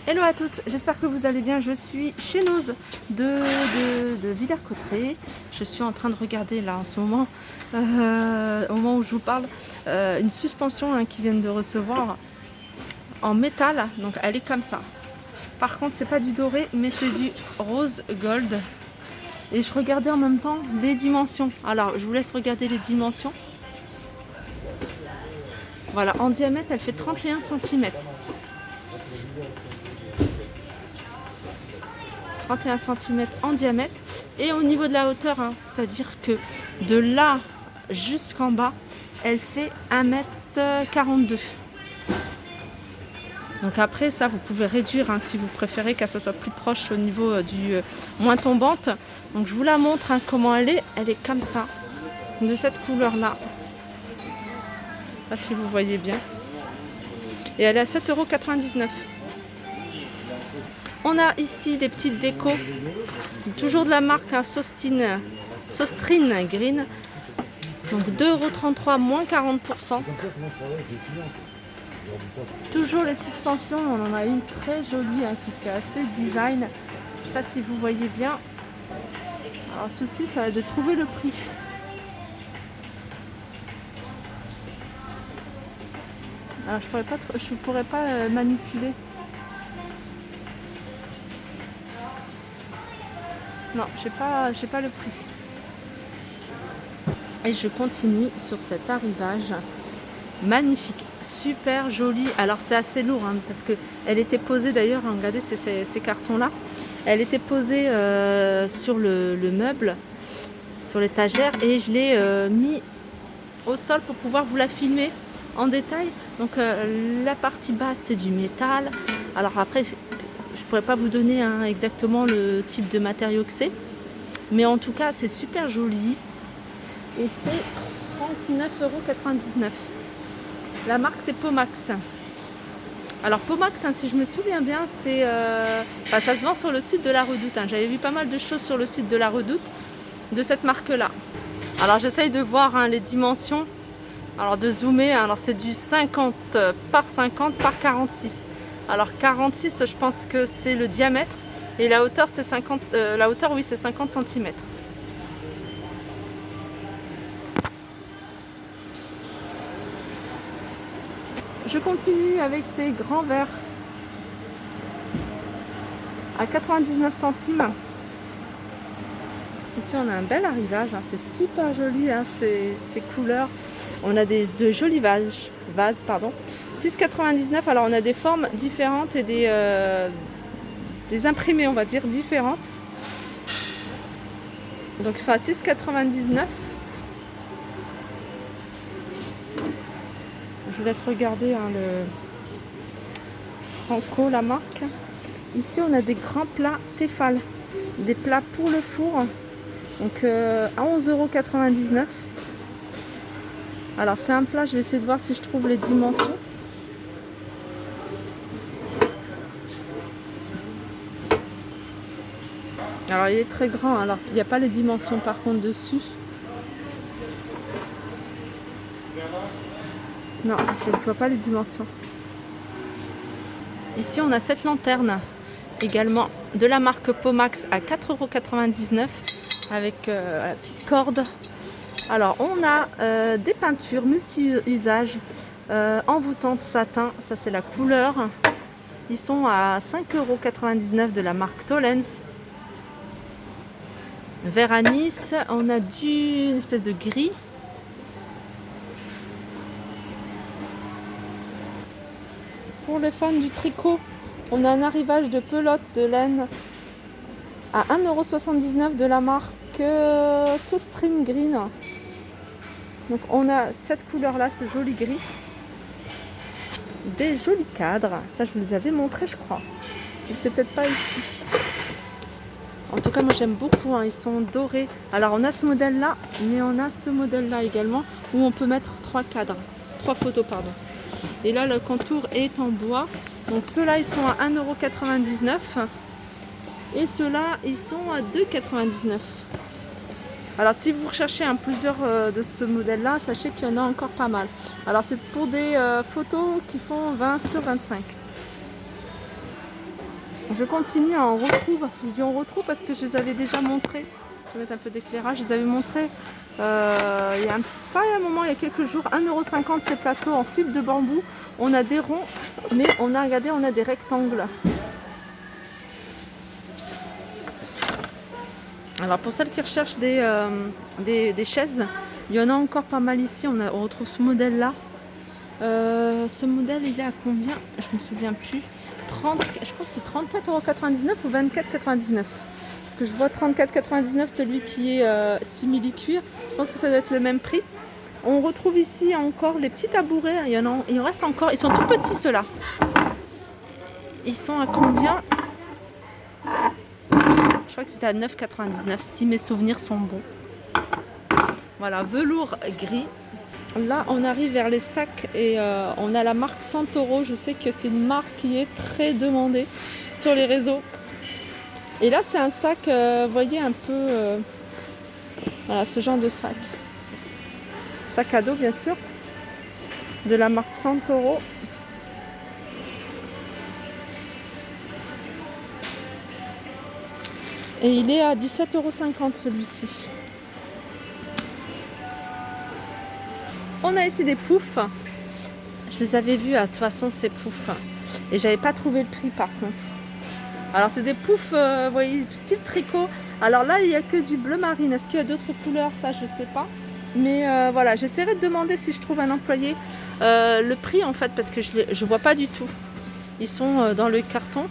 Hello à tous, j'espère que vous allez bien. Je suis chez Noz de Villers-Cotterêts. Je suis en train de regarder là en ce moment, au moment où je vous parle, une suspension qu'ils viennent de recevoir en métal. Donc elle est comme ça. Par contre c'est pas du doré mais c'est du rose gold. Et je regardais en même temps les dimensions. Alors je vous laisse regarder les dimensions. Voilà, en diamètre elle fait 31 cm. 31 cm en diamètre et au niveau de la hauteur, c'est-à-dire que de là jusqu'en bas, elle fait 1,42 m. Donc après ça, vous pouvez réduire si vous préférez qu'elle soit plus proche au niveau du moins tombante. Donc je vous la montre comment elle est comme ça, de cette couleur-là. Là, si vous voyez bien. Et elle est à 7,99 €. On a ici des petites décos, toujours de la marque Sostrine Green, donc 2,33 €, moins 40%. Toujours les suspensions, on en a une très jolie qui fait assez design. Je ne sais pas si vous voyez bien. Alors le souci, ça va être de trouver le prix. Alors je pourrais pas manipuler. Non, j'ai pas le prix. Et je continue sur cet arrivage magnifique, super joli. Alors c'est assez lourd parce que elle était posée d'ailleurs, regardez ces cartons là. Elle était posée sur le meuble, sur l'étagère, et je l'ai mis au sol pour pouvoir vous la filmer en détail. Donc la partie basse c'est du métal. Alors après je pourrais pas vous donner exactement le type de matériau que c'est, mais en tout cas c'est super joli et c'est 39,99 €. La marque c'est Pomax. Alors Pomax, si je me souviens bien, c'est ça se vend sur le site de la Redoute. J'avais vu pas mal de choses sur le site de la Redoute de cette marque là. Alors j'essaye de voir les dimensions, alors de zoomer. Alors c'est du 50 par 50 par 46. Alors 46, je pense que c'est le diamètre et la hauteur c'est 50. La hauteur, oui, c'est 50 cm. Je continue avec ces grands verres à 99 centimes. Ici on a un bel arrivage, c'est super joli, ces couleurs. On a de jolis vases, 6,99 €. Alors on a des formes différentes et des imprimés, on va dire, différentes. Donc ils sont à 6,99 €. Je vous laisse regarder le Franco, la marque. Ici on a des grands plats Tefal, des plats pour le four. Donc à 11,99 €. Alors c'est un plat, je vais essayer de voir si je trouve les dimensions. Alors il est très grand, alors il n'y a pas les dimensions par contre dessus. Non, je ne vois pas les dimensions. Ici on a cette lanterne également de la marque Pomax à 4,99 € avec la petite corde. Alors on a des peintures multi-usages envoûtantes satin, ça c'est la couleur. Ils sont à 5,99 € de la marque Tollens. Vert anis, on a une espèce de gris. Pour les fans du tricot, on a un arrivage de pelote de laine à 1,79 € de la marque Sostrine Green. Donc on a cette couleur là, ce joli gris. Des jolis cadres, ça je vous les avais montrés je crois. C'est peut-être pas ici. En tout cas moi j'aime beaucoup, ils sont dorés. Alors on a ce modèle là, mais on a ce modèle là également où on peut mettre 3 photos pardon. Et là le contour est en bois. Donc ceux-là ils sont à 1,99 € et ceux-là ils sont à 2,99 €. Alors si vous recherchez plusieurs de ce modèle là, sachez qu'il y en a encore pas mal. Alors c'est pour des photos qui font 20 sur 25. Je continue, on retrouve. Je dis on retrouve parce que je les avais déjà montrés. Je vais mettre un peu d'éclairage. Je les avais montrés il y a pas un moment, il y a quelques jours. 1,50 € ces plateaux en fibre de bambou. On a des ronds, mais on a regardé, on a des rectangles. Alors pour celles qui recherchent des chaises, il y en a encore pas mal ici. On retrouve ce modèle là. Ce modèle il est à combien? Je me souviens plus. Je crois que c'est 34,99 € ou 24,99 €. Parce que je vois 34,99 € celui qui est simili-cuir. Je pense que ça doit être le même prix. On retrouve ici encore les petits tabourets. Il en reste encore. Ils sont tout petits ceux-là. Ils sont à combien? Je crois que c'était à 9,99 € si mes souvenirs sont bons. Voilà, velours gris. Là, on arrive vers les sacs et on a la marque Santoro. Je sais que c'est une marque qui est très demandée sur les réseaux. Et là, c'est un sac, vous voyez, un peu... voilà, ce genre de sac. Sac à dos, bien sûr. De la marque Santoro. Et il est à 17,50 € celui-ci. On a ici des poufs. Je les avais vus à Soissons ces poufs. Et j'avais pas trouvé le prix par contre. Alors c'est des poufs, vous voyez, style tricot. Alors là, il n'y a que du bleu marine. Est-ce qu'il y a d'autres couleurs? Ça, je sais pas. Mais voilà, j'essaierai de demander si je trouve un employé le prix en fait, parce que je vois pas du tout. Ils sont dans le carton.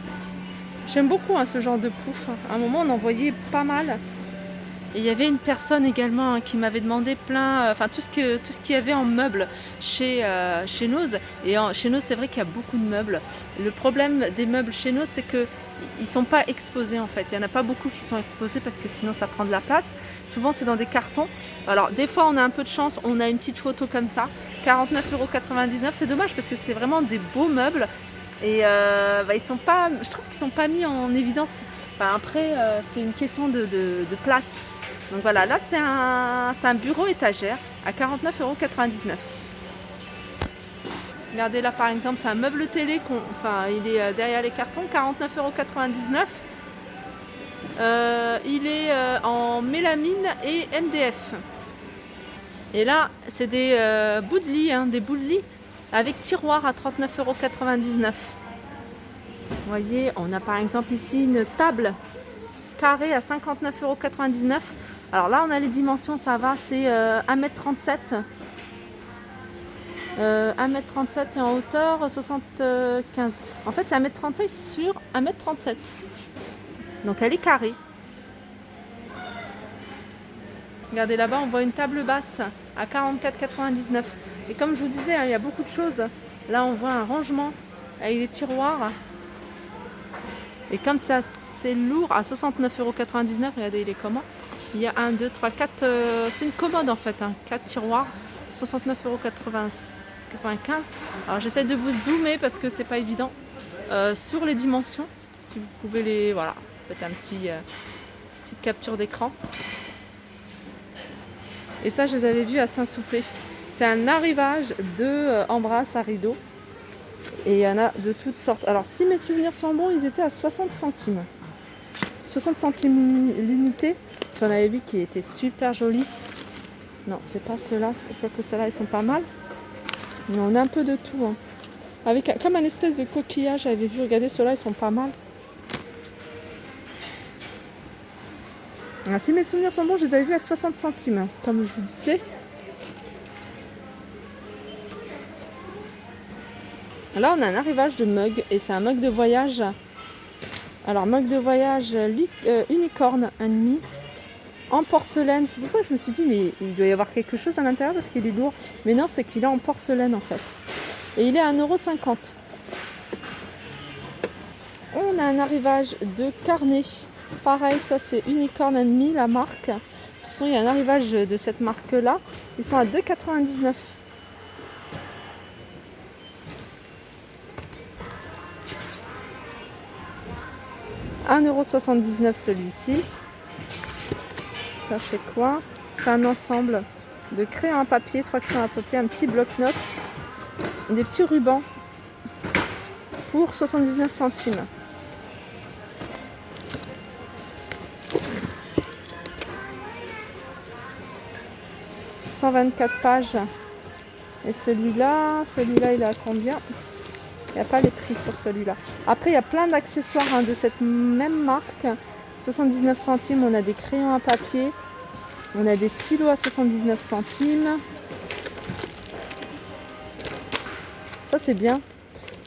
J'aime beaucoup ce genre de pouf. À un moment, on en voyait pas mal. Et il y avait une personne également qui m'avait demandé tout ce qu'il y avait en meubles chez Noz. Et chez Noz, c'est vrai qu'il y a beaucoup de meubles. Le problème des meubles chez Noz, c'est qu'ils ne sont pas exposés en fait. Il n'y en a pas beaucoup qui sont exposés parce que sinon ça prend de la place. Souvent, c'est dans des cartons. Alors, des fois, on a un peu de chance, on a une petite photo comme ça. 49,99 €. C'est dommage parce que c'est vraiment des beaux meubles. Et ils sont pas, je trouve qu'ils ne sont pas mis en évidence. Après, c'est une question de place. Donc voilà, là c'est un bureau étagère à 49,99 €. Regardez là par exemple, c'est un meuble télé, il est derrière les cartons, 49,99 €. Il est en mélamine et MDF. Et là, c'est des bouts de lit, des bouts de lit avec tiroir à 39,99 €. Vous voyez, on a par exemple ici une table carrée à 59,99 €. Alors là, on a les dimensions, ça va, c'est 1,37 m. 1,37 m et en hauteur 75. En fait, c'est 1,37 m sur 1,37 m. Donc elle est carrée. Regardez là-bas, on voit une table basse à 44,99 €. Et comme je vous disais, il y a beaucoup de choses. Là, on voit un rangement avec des tiroirs. Et comme ça, c'est lourd, à 69,99 €, regardez, il est comment? Il y a 1, 2, 3, 4, c'est une commode en fait, 4 tiroirs, 69,95 €. Alors j'essaie de vous zoomer parce que c'est pas évident sur les dimensions. Si vous pouvez les, voilà, faites petite capture d'écran. Et ça, je les avais vus à Saint-Souplé. C'est un arrivage de embrasses à rideau. Et il y en a de toutes sortes. Alors si mes souvenirs sont bons, ils étaient à 60 centimes. 60 centimes l'unité. J'en avais vu qui étaient super jolis. Non, c'est pas ceux-là. Quoique ceux-là, ils sont pas mal. Mais on a un peu de tout. Avec comme un espèce de coquillage, j'avais vu. Regardez, ceux-là, ils sont pas mal. Alors, si mes souvenirs sont bons, je les avais vus à 60 centimes. Comme je vous disais. Là, on a un arrivage de mug. Et c'est un mug de voyage. Alors, mug de voyage unicorne, un demi. En porcelaine, c'est pour ça que je me suis dit mais il doit y avoir quelque chose à l'intérieur parce qu'il est lourd. Mais non, c'est qu'il est en porcelaine en fait. Et il est à 1,50 €. On a un arrivage de carnet. Pareil, ça c'est Unicorn demi, la marque. De toute façon, il y a un arrivage de cette marque-là. Ils sont à 2,99 €. « 1,79 € celui-ci. Ça c'est quoi? C'est un ensemble de crayons à papier, 3 crayons à papier, un petit bloc-notes, des petits rubans pour 79 centimes. 124 pages. Et celui-là, il est à combien? Il n'y a pas les prix sur celui-là. Après, il y a plein d'accessoires hein, de cette même marque. 79 centimes, on a des crayons à papier. On a des stylos à 79 centimes. Ça, c'est bien.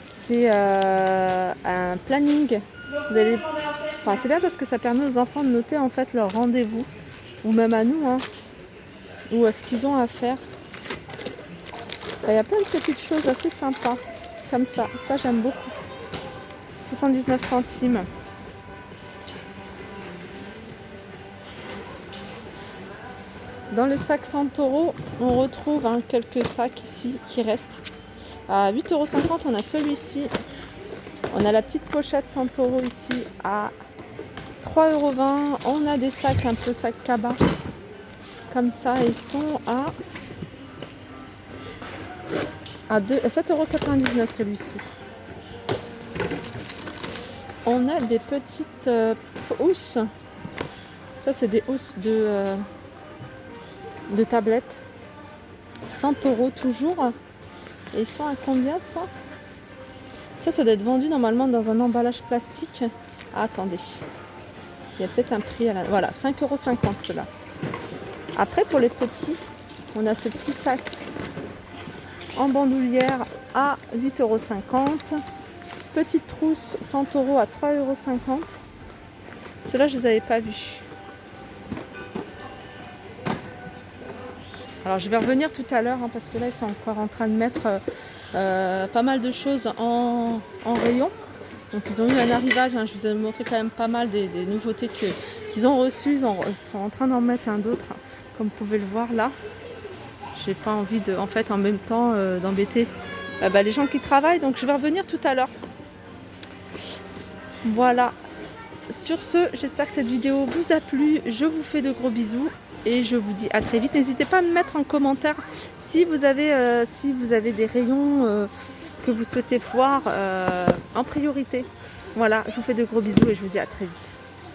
C'est un planning. Vous allez... enfin, c'est bien parce que ça permet aux enfants de noter en fait leur rendez-vous. Ou même à nous. Hein, ou ce qu'ils ont à faire. Il y a plein de petites choses assez sympas. Comme ça. Ça, j'aime beaucoup. 79 centimes. Dans les sacs Santoro, on retrouve hein, quelques sacs ici qui restent. À 8,50 €, on a celui-ci. On a la petite pochette Santoro ici à 3,20 €. On a des sacs un peu sac cabas. Comme ça, ils sont à 7,99 € celui-ci. On a des petites housses. Ça, c'est des housses de tablettes. 100 € toujours. Et ils sont à combien ça? Ça doit être vendu normalement dans un emballage plastique. Ah, attendez. Il y a peut-être un prix à la... Voilà, 5,50 € cela. Après, pour les petits, on a ce petit sac en bandoulière à 8,50 €. Petite trousse 100 € à 3,50 €. Ceux-là, je ne les avais pas vus. Alors, je vais revenir tout à l'heure hein, parce que là, ils sont encore en train de mettre pas mal de choses en rayon. Donc, ils ont eu un arrivage. Hein, je vous ai montré quand même pas mal des nouveautés qu'ils ont reçues. Ils sont en train d'en mettre un d'autre, comme vous pouvez le voir là. J'ai pas envie de, en fait, en même temps, d'embêter les gens qui travaillent. Donc, je vais revenir tout à l'heure. Voilà. Sur ce, j'espère que cette vidéo vous a plu. Je vous fais de gros bisous et je vous dis à très vite. N'hésitez pas à me mettre en commentaire si vous avez des rayons que vous souhaitez voir en priorité. Voilà, je vous fais de gros bisous et je vous dis à très vite.